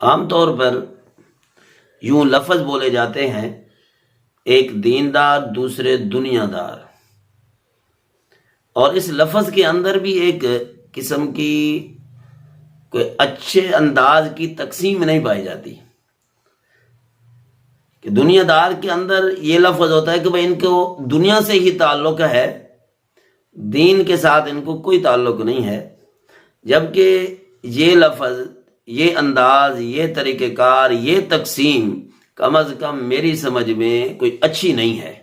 عام طور پر یوں لفظ بولے جاتے ہیں، ایک دیندار دوسرے دنیا دار، اور اس لفظ کے اندر بھی ایک قسم کی کوئی اچھے انداز کی تقسیم نہیں پائی جاتی کہ دنیا دار کے اندر یہ لفظ ہوتا ہے کہ بھئی ان کو دنیا سے ہی تعلق ہے، دین کے ساتھ ان کو کوئی تعلق نہیں ہے، جبکہ یہ لفظ، یہ انداز، یہ طریقہ کار، یہ تقسیم کم از کم میری سمجھ میں کوئی اچھی نہیں ہے۔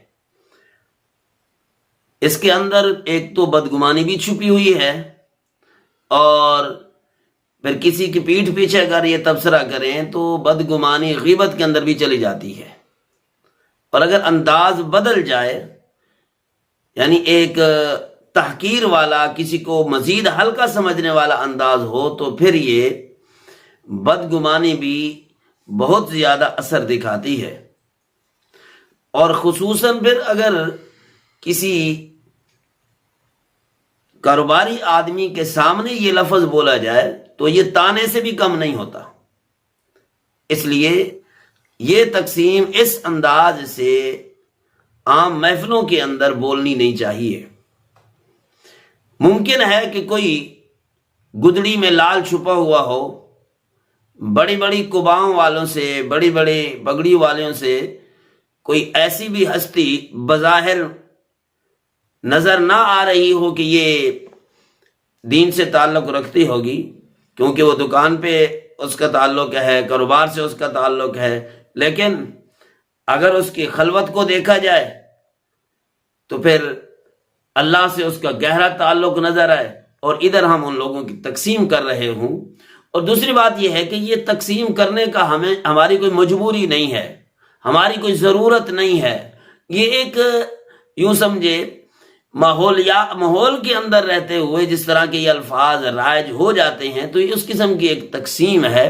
اس کے اندر ایک تو بدگمانی بھی چھپی ہوئی ہے، اور پھر کسی کی پیٹھ پیچھے اگر یہ تبصرہ کریں تو بدگمانی غیبت کے اندر بھی چلی جاتی ہے، اور اگر انداز بدل جائے، یعنی ایک تحقیر والا، کسی کو مزید ہلکا سمجھنے والا انداز ہو، تو پھر یہ بدگمانی بھی بہت زیادہ اثر دکھاتی ہے۔ اور خصوصاً پھر اگر کسی کاروباری آدمی کے سامنے یہ لفظ بولا جائے تو یہ تانے سے بھی کم نہیں ہوتا۔ اس لیے یہ تقسیم اس انداز سے عام محفلوں کے اندر بولنی نہیں چاہیے۔ ممکن ہے کہ کوئی گدڑی میں لال چھپا ہوا ہو، بڑی بڑی قباؤں والوں سے، بڑی بڑی پگڑی والوں سے کوئی ایسی بھی ہستی بظاہر نظر نہ آ رہی ہو کہ یہ دین سے تعلق رکھتی ہوگی، کیونکہ وہ دکان پہ اس کا تعلق ہے، کاروبار سے اس کا تعلق ہے، لیکن اگر اس کی خلوت کو دیکھا جائے تو پھر اللہ سے اس کا گہرا تعلق نظر آئے، اور ادھر ہم ان لوگوں کی تقسیم کر رہے ہوں۔ اور دوسری بات یہ ہے کہ یہ تقسیم کرنے کا ہماری کوئی مجبوری نہیں ہے، ہماری کوئی ضرورت نہیں ہے، یہ ایک یوں سمجھے ماحول کے اندر رہتے ہوئے جس طرح کے یہ الفاظ رائج ہو جاتے ہیں تو یہ اس قسم کی ایک تقسیم ہے،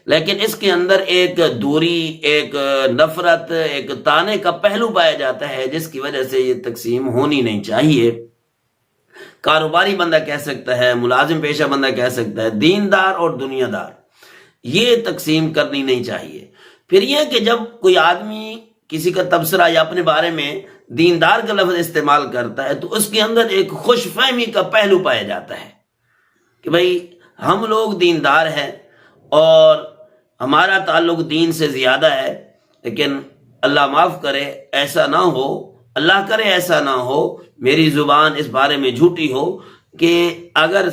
لیکن اس کے اندر ایک دوری، ایک نفرت، ایک تانے کا پہلو پایا جاتا ہے، جس کی وجہ سے یہ تقسیم ہونی نہیں چاہیے۔ کاروباری بندہ کہہ سکتا ہے، ملازم پیشہ بندہ کہہ سکتا ہے، دیندار اور دنیا دار، یہ تقسیم کرنی نہیں چاہیے۔ پھر یہ کہ جب کوئی آدمی کسی کا تبصرہ یا اپنے بارے میں دیندار کا لفظ استعمال کرتا ہے تو اس کے اندر ایک خوش فہمی کا پہلو پایا جاتا ہے کہ بھئی ہم لوگ دیندار ہیں اور ہمارا تعلق دین سے زیادہ ہے، لیکن اللہ معاف کرے ایسا نہ ہو، اللہ کرے ایسا نہ ہو، میری زبان اس بارے میں جھوٹی ہو کہ اگر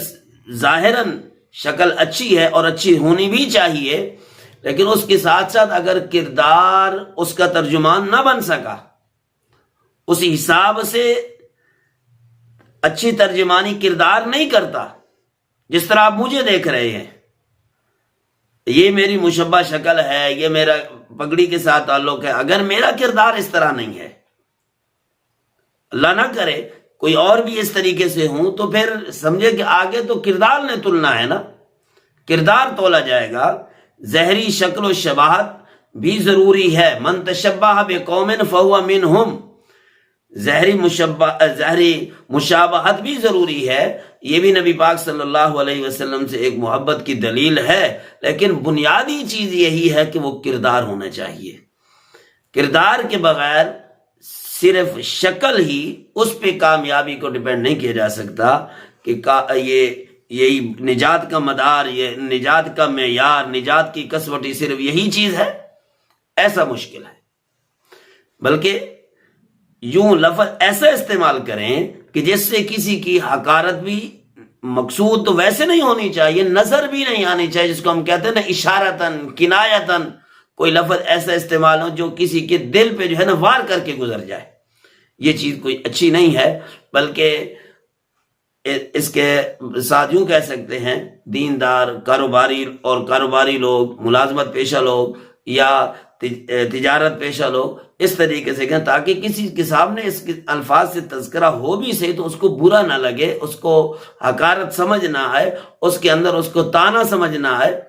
ظاہراً شکل اچھی ہے اور اچھی ہونی بھی چاہیے، لیکن اس کے ساتھ ساتھ اگر کردار اس کا ترجمان نہ بن سکا، اسی حساب سے اچھی ترجمانی کردار نہیں کرتا جس طرح آپ مجھے دیکھ رہے ہیں، یہ میری مشبہ شکل ہے، یہ میرا پگڑی کے ساتھ تعلق ہے، اگر میرا کردار اس طرح نہیں ہے، اللہ نہ کرے کوئی اور بھی اس طریقے سے ہوں، تو پھر سمجھے کہ آگے تو کردار نے تلنا ہے نا، کردار تولا جائے گا۔ ظاہری شکل و شباہت بھی ضروری ہے، من تشبہ بقوم فہو منہم، ظاہری مشابہت بھی ضروری ہے، یہ بھی نبی پاک صلی اللہ علیہ وسلم سے ایک محبت کی دلیل ہے، لیکن بنیادی چیز یہی ہے کہ وہ کردار ہونا چاہیے۔ کردار کے بغیر صرف شکل ہی اس پہ کامیابی کو ڈیپینڈ نہیں کیا جا سکتا کہ یہی نجات کا مدار، یہ نجات کا معیار، نجات کی کسوٹی صرف یہی چیز ہے، ایسا مشکل ہے۔ بلکہ یوں لفظ ایسا استعمال کریں کہ جس سے کسی کی حقارت بھی، مقصود تو ویسے نہیں ہونی چاہیے، نظر بھی نہیں آنی چاہیے، جس کو ہم کہتے ہیں نا اشارتاً کنایتاً، کوئی لفظ ایسا استعمال ہو جو کسی کے دل پہ جو ہے نا وار کر کے گزر جائے، یہ چیز کوئی اچھی نہیں ہے۔ بلکہ اس کے ساتھ یوں کہہ سکتے ہیں، دیندار کاروباری لوگ، ملازمت پیشہ لوگ یا تجارت پیشہ لوگ اس طریقے سے کہیں تاکہ کسی کے سامنے اس کے الفاظ سے تذکرہ ہو بھی صحیح تو اس کو برا نہ لگے، اس کو حقارت سمجھ نہ آئے، اس کے اندر اس کو تانا سمجھ نہ آئے،